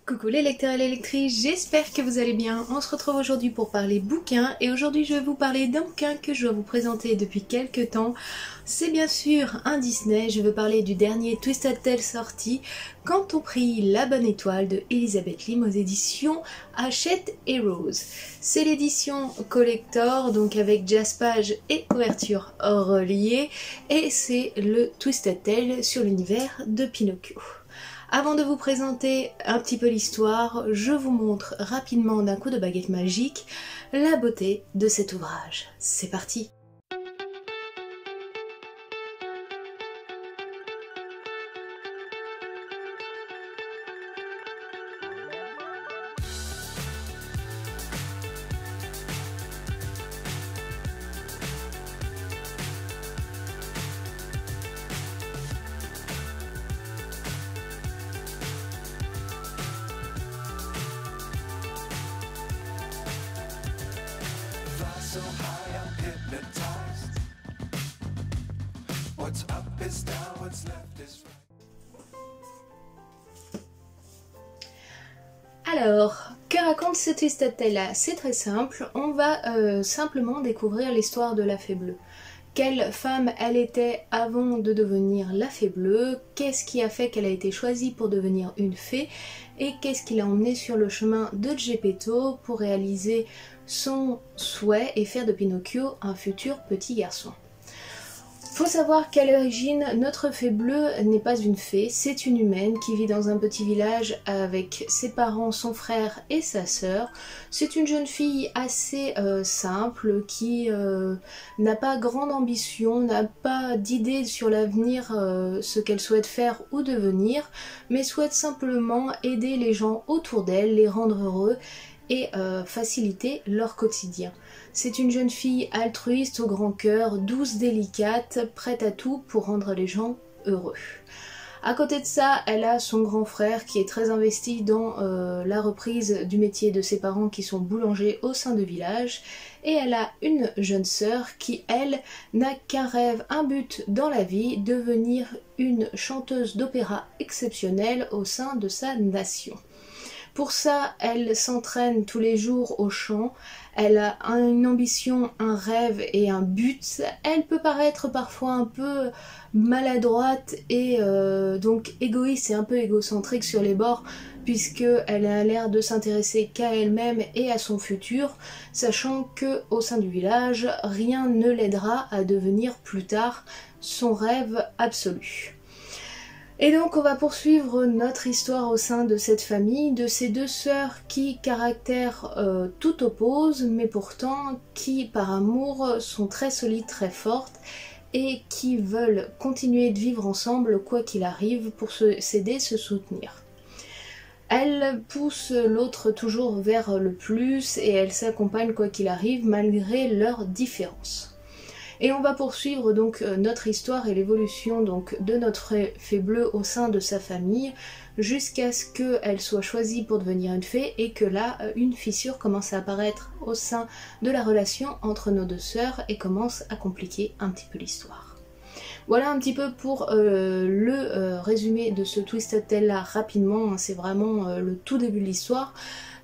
Coucou les lecteurs et les lectrices, j'espère que vous allez bien. On se retrouve aujourd'hui pour parler bouquins et aujourd'hui je vais vous parler d'un bouquin que je dois vous présenter depuis quelques temps. C'est bien sûr un Disney, je veux parler du dernier Twisted Tale sorti, Quand on prit la bonne étoile de Elizabeth Lim aux éditions Hachette et Rose. C'est l'édition collector, donc avec jaspage et couverture reliée, et c'est le Twisted Tale sur l'univers de Pinocchio. Avant de vous présenter un petit peu l'histoire, je vous montre rapidement d'un coup de baguette magique la beauté de cet ouvrage. C'est parti! So high, I'm hypnotized. What's up is down, what's left is right. Alors, que raconte ce Twisted Tale là? C'est très simple, on va simplement découvrir l'histoire de la Fée Bleue. Quelle femme elle était avant de devenir la Fée Bleue, qu'est-ce qui a fait qu'elle a été choisie pour devenir une fée et qu'est-ce qui l'a emmenée sur le chemin de Geppetto pour réaliser son souhait et faire de Pinocchio un futur petit garçon. Faut savoir qu'à l'origine, notre Fée Bleue n'est pas une fée, c'est une humaine qui vit dans un petit village avec ses parents, son frère et sa sœur. C'est une jeune fille assez simple qui n'a pas grande ambition, n'a pas d'idée sur l'avenir, ce qu'elle souhaite faire ou devenir, mais souhaite simplement aider les gens autour d'elle, les rendre heureux et faciliter leur quotidien. C'est une jeune fille altruiste au grand cœur, douce, délicate, prête à tout pour rendre les gens heureux. À côté de ça, elle a son grand frère qui est très investi dans la reprise du métier de ses parents qui sont boulangers au sein du village. Et elle a une jeune sœur qui, elle, n'a qu'un rêve, un but dans la vie, devenir une chanteuse d'opéra exceptionnelle au sein de sa nation. Pour ça, elle s'entraîne tous les jours au chant, elle a une ambition, un rêve et un but. Elle peut paraître parfois un peu maladroite et donc égoïste et un peu égocentrique sur les bords, puisqu'elle a l'air de s'intéresser qu'à elle-même et à son futur, sachant que au sein du village, rien ne l'aidera à devenir plus tard son rêve absolu. Et donc on va poursuivre notre histoire au sein de cette famille, de ces deux sœurs qui, caractère tout oppose, mais pourtant qui par amour sont très solides, très fortes, et qui veulent continuer de vivre ensemble quoi qu'il arrive pour s'aider, se soutenir. Elle pousse l'autre toujours vers le plus et elle s'accompagne quoi qu'il arrive malgré leurs différences. Et on va poursuivre donc notre histoire et l'évolution donc de notre Fée Bleue au sein de sa famille jusqu'à ce qu'elle soit choisie pour devenir une fée et que là une fissure commence à apparaître au sein de la relation entre nos deux sœurs et commence à compliquer un petit peu l'histoire. Voilà un petit peu pour le résumé de ce Twisted Tale là rapidement, c'est vraiment le tout début de l'histoire,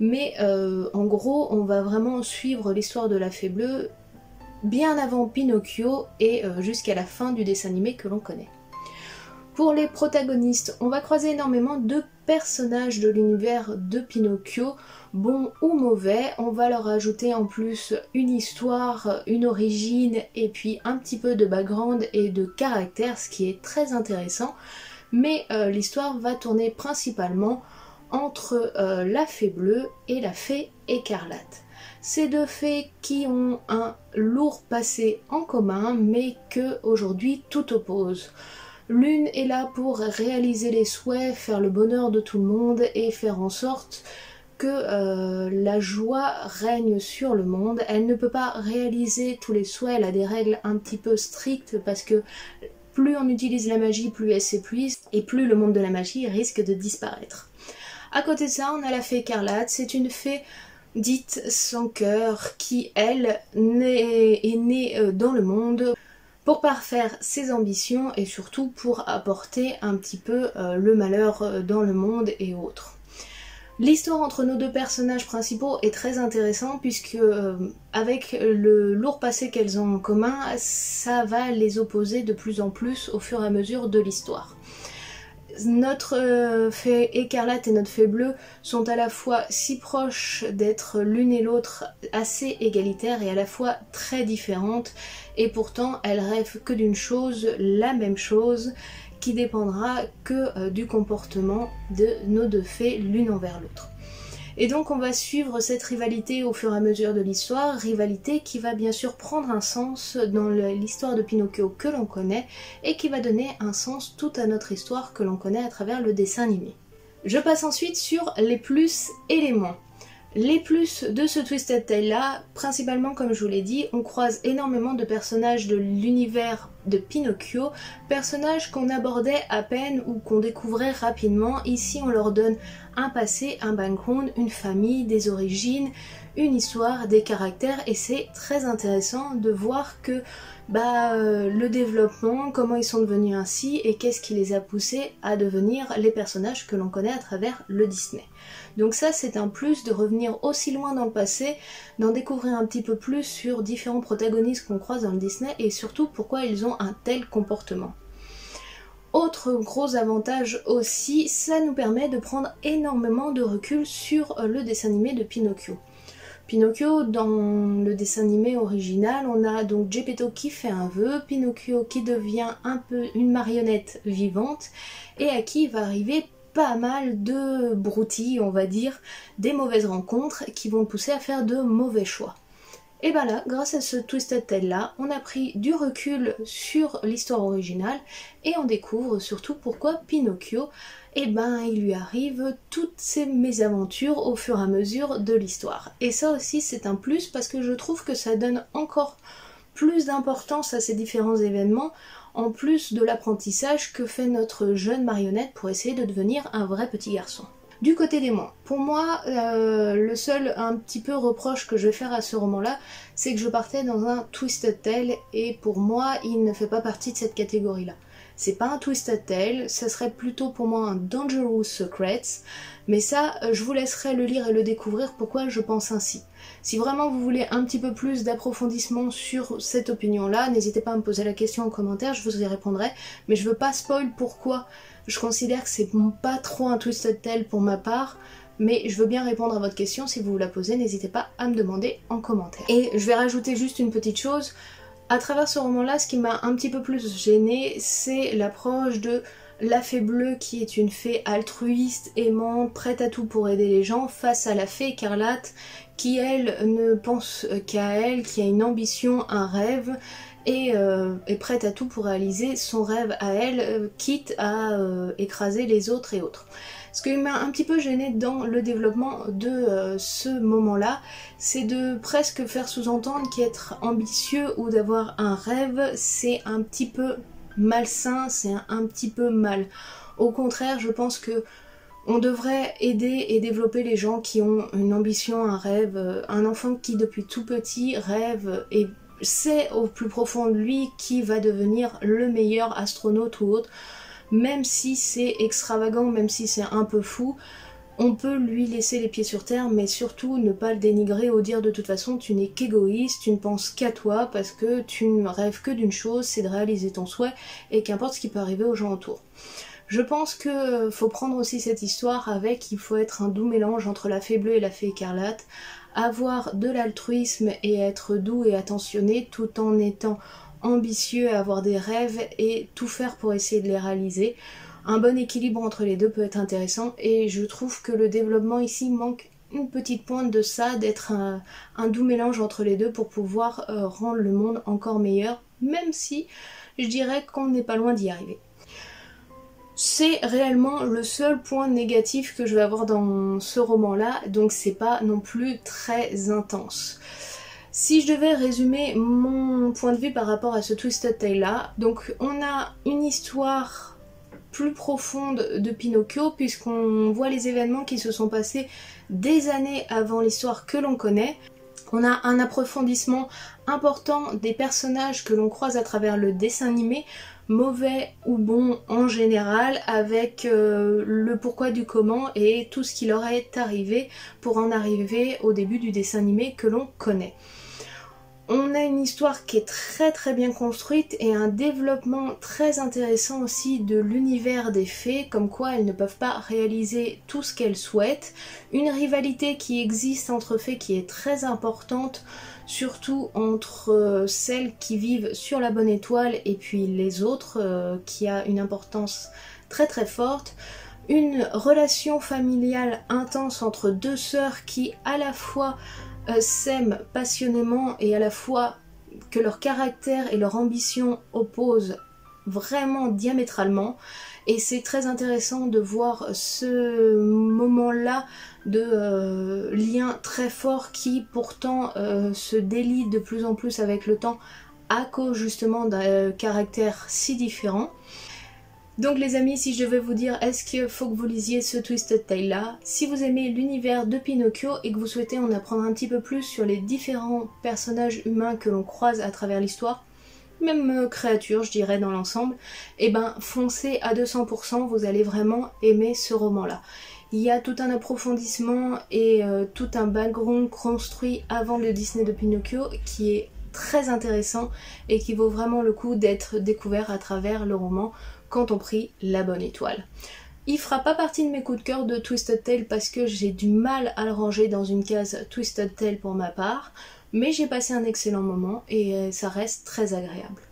mais en gros on va vraiment suivre l'histoire de la Fée Bleue bien avant Pinocchio et jusqu'à la fin du dessin animé que l'on connaît. Pour les protagonistes, on va croiser énormément de personnages de l'univers de Pinocchio, bons ou mauvais. On va leur ajouter en plus une histoire, une origine et puis un petit peu de background et de caractère, ce qui est très intéressant. Mais l'histoire va tourner principalement entre la Fée Bleue et la Fée Écarlate. Ces deux fées qui ont un lourd passé en commun, mais que aujourd'hui tout oppose. L'une est là pour réaliser les souhaits, faire le bonheur de tout le monde et faire en sorte que la joie règne sur le monde. Elle ne peut pas réaliser tous les souhaits, elle a des règles un petit peu strictes parce que plus on utilise la magie, plus elle s'épuise et plus le monde de la magie risque de disparaître. À côté de ça, on a la Fée Écarlate, c'est une fée dite sans cœur, qui elle est née dans le monde pour parfaire ses ambitions et surtout pour apporter un petit peu le malheur dans le monde et autres. L'histoire entre nos deux personnages principaux est très intéressante puisque avec le lourd passé qu'elles ont en commun, ça va les opposer de plus en plus au fur et à mesure de l'histoire. Notre fée écarlate et notre fée bleue sont à la fois si proches d'être l'une et l'autre assez égalitaires et à la fois très différentes, et pourtant elles rêvent que d'une chose, la même chose, qui dépendra que du comportement de nos deux fées l'une envers l'autre. Et donc on va suivre cette rivalité au fur et à mesure de l'histoire, rivalité qui va bien sûr prendre un sens dans l'histoire de Pinocchio que l'on connaît et qui va donner un sens tout à notre histoire que l'on connaît à travers le dessin animé. Je passe ensuite sur les plus et les moins. Les plus de ce Twisted Tale là, principalement comme je vous l'ai dit, on croise énormément de personnages de l'univers de Pinocchio, personnages qu'on abordait à peine ou qu'on découvrait rapidement. Ici on leur donne un passé, un background, une famille, des origines, une histoire, des caractères, et c'est très intéressant de voir que le développement, comment ils sont devenus ainsi et qu'est-ce qui les a poussés à devenir les personnages que l'on connaît à travers le Disney. Donc ça c'est un plus de revenir aussi loin dans le passé, d'en découvrir un petit peu plus sur différents protagonistes qu'on croise dans le Disney et surtout pourquoi ils ont un tel comportement. Autre gros avantage aussi, ça nous permet de prendre énormément de recul sur le dessin animé de Pinocchio. Pinocchio, dans le dessin animé original, on a donc Geppetto qui fait un vœu, Pinocchio qui devient un peu une marionnette vivante et à qui va arriver pas mal de broutilles, on va dire, des mauvaises rencontres qui vont le pousser à faire de mauvais choix. Et ben là, grâce à ce Twisted Tale là, on a pris du recul sur l'histoire originale et on découvre surtout pourquoi Pinocchio, il lui arrive toutes ces mésaventures au fur et à mesure de l'histoire. Et ça aussi c'est un plus parce que je trouve que ça donne encore plus d'importance à ces différents événements, en plus de l'apprentissage que fait notre jeune marionnette pour essayer de devenir un vrai petit garçon. Du côté des moins, pour moi, le seul un petit peu reproche que je vais faire à ce roman-là, c'est que je partais dans un Twisted Tale et pour moi, il ne fait pas partie de cette catégorie-là. C'est pas un Twisted Tale, ça serait plutôt pour moi un Dangerous Secrets, mais ça, je vous laisserai le lire et le découvrir pourquoi je pense ainsi. Si vraiment vous voulez un petit peu plus d'approfondissement sur cette opinion-là, n'hésitez pas à me poser la question en commentaire, je vous y répondrai, mais je veux pas spoil pourquoi je considère que c'est pas trop un Twisted Tale pour ma part, mais je veux bien répondre à votre question, si vous vous la posez, n'hésitez pas à me demander en commentaire. Et je vais rajouter juste une petite chose, à travers ce roman-là, ce qui m'a un petit peu plus gênée, c'est l'approche de la fée bleue qui est une fée altruiste, aimante, prête à tout pour aider les gens, face à la fée écarlate qui elle ne pense qu'à elle, qui a une ambition, un rêve, et est prête à tout pour réaliser son rêve à elle, quitte à écraser les autres et autres. Ce qui m'a un petit peu gênée dans le développement de ce moment-là, c'est de presque faire sous-entendre qu'être ambitieux ou d'avoir un rêve, c'est un petit peu malsain, c'est un petit peu mal. Au contraire, je pense que on devrait aider et développer les gens qui ont une ambition, un rêve, un enfant qui depuis tout petit rêve et sait au plus profond de lui qui va devenir le meilleur astronaute ou autre, même si c'est extravagant, même si c'est un peu fou, on peut lui laisser les pieds sur terre, mais surtout ne pas le dénigrer ou dire de toute façon tu n'es qu'égoïste, tu ne penses qu'à toi parce que tu ne rêves que d'une chose, c'est de réaliser ton souhait et qu'importe ce qui peut arriver aux gens autour. Je pense que faut prendre aussi cette histoire avec, il faut être un doux mélange entre la fée bleue et la fée écarlate, avoir de l'altruisme et être doux et attentionné tout en étant ambitieux, avoir des rêves et tout faire pour essayer de les réaliser. Un bon équilibre entre les deux peut être intéressant et je trouve que le développement ici manque une petite pointe de ça, d'être un doux mélange entre les deux pour pouvoir rendre le monde encore meilleur, même si je dirais qu'on n'est pas loin d'y arriver. C'est réellement le seul point négatif que je vais avoir dans ce roman-là, donc c'est pas non plus très intense. Si je devais résumer mon point de vue par rapport à ce Twisted Tale-là, donc on a une histoire plus profonde de Pinocchio puisqu'on voit les événements qui se sont passés des années avant l'histoire que l'on connaît. On a un approfondissement important des personnages que l'on croise à travers le dessin animé, mauvais ou bon en général, avec le pourquoi du comment et tout ce qui leur est arrivé pour en arriver au début du dessin animé que l'on connaît. On a une histoire qui est très bien construite et un développement très intéressant aussi de l'univers des fées, comme quoi elles ne peuvent pas réaliser tout ce qu'elles souhaitent. Une rivalité qui existe entre fées qui est très importante, surtout entre celles qui vivent sur la bonne étoile et puis les autres, qui a une importance très forte. Une relation familiale intense entre deux sœurs qui à la fois s'aiment passionnément et à la fois que leur caractère et leur ambition opposent vraiment diamétralement, et c'est très intéressant de voir ce moment-là de lien très fort qui pourtant se délie de plus en plus avec le temps à cause justement d'un caractère si différent. Donc les amis, si je devais vous dire est-ce qu'il faut que vous lisiez ce Twisted Tale là, si vous aimez l'univers de Pinocchio et que vous souhaitez en apprendre un petit peu plus sur les différents personnages humains que l'on croise à travers l'histoire, même créatures je dirais dans l'ensemble, et ben foncez à 200%, vous allez vraiment aimer ce roman là. Il y a tout un approfondissement et tout un background construit avant le Disney de Pinocchio qui est très intéressant et qui vaut vraiment le coup d'être découvert à travers le roman Quand on prit la bonne étoile. Il fera pas partie de mes coups de cœur de Twisted Tale parce que j'ai du mal à le ranger dans une case Twisted Tale pour ma part, mais j'ai passé un excellent moment et ça reste très agréable.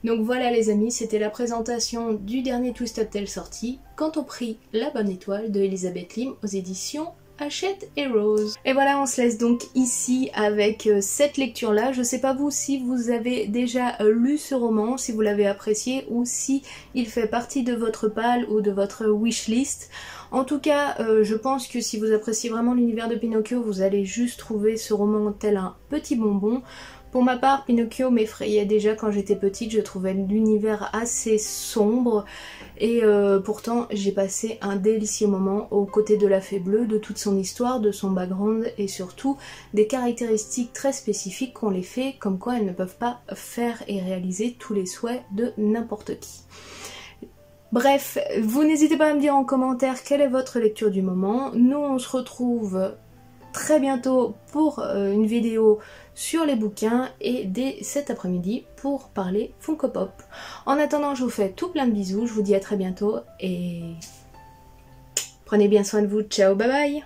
Donc voilà les amis, c'était la présentation du dernier Twisted Tale sorti, Quand on prit la bonne étoile de Elizabeth Lim aux éditions Hachette et Rose. Et voilà, on se laisse donc ici avec cette lecture là. Je sais pas vous si vous avez déjà lu ce roman, si vous l'avez apprécié ou si il fait partie de votre pile ou de votre wishlist. En tout cas, je pense que si vous appréciez vraiment l'univers de Pinocchio, vous allez juste trouver ce roman tel un petit bonbon. Pour ma part, Pinocchio m'effrayait déjà quand j'étais petite, je trouvais l'univers assez sombre et pourtant j'ai passé un délicieux moment aux côtés de la Fée Bleue, de toute son histoire, de son background et surtout des caractéristiques très spécifiques qu'ont les fées, comme quoi elles ne peuvent pas faire et réaliser tous les souhaits de n'importe qui. Bref, vous n'hésitez pas à me dire en commentaire quelle est votre lecture du moment. Nous on se retrouve très bientôt pour une vidéo sur les bouquins et dès cet après-midi pour parler Funko Pop. En attendant, je vous fais tout plein de bisous, je vous dis à très bientôt et prenez bien soin de vous, ciao, bye bye.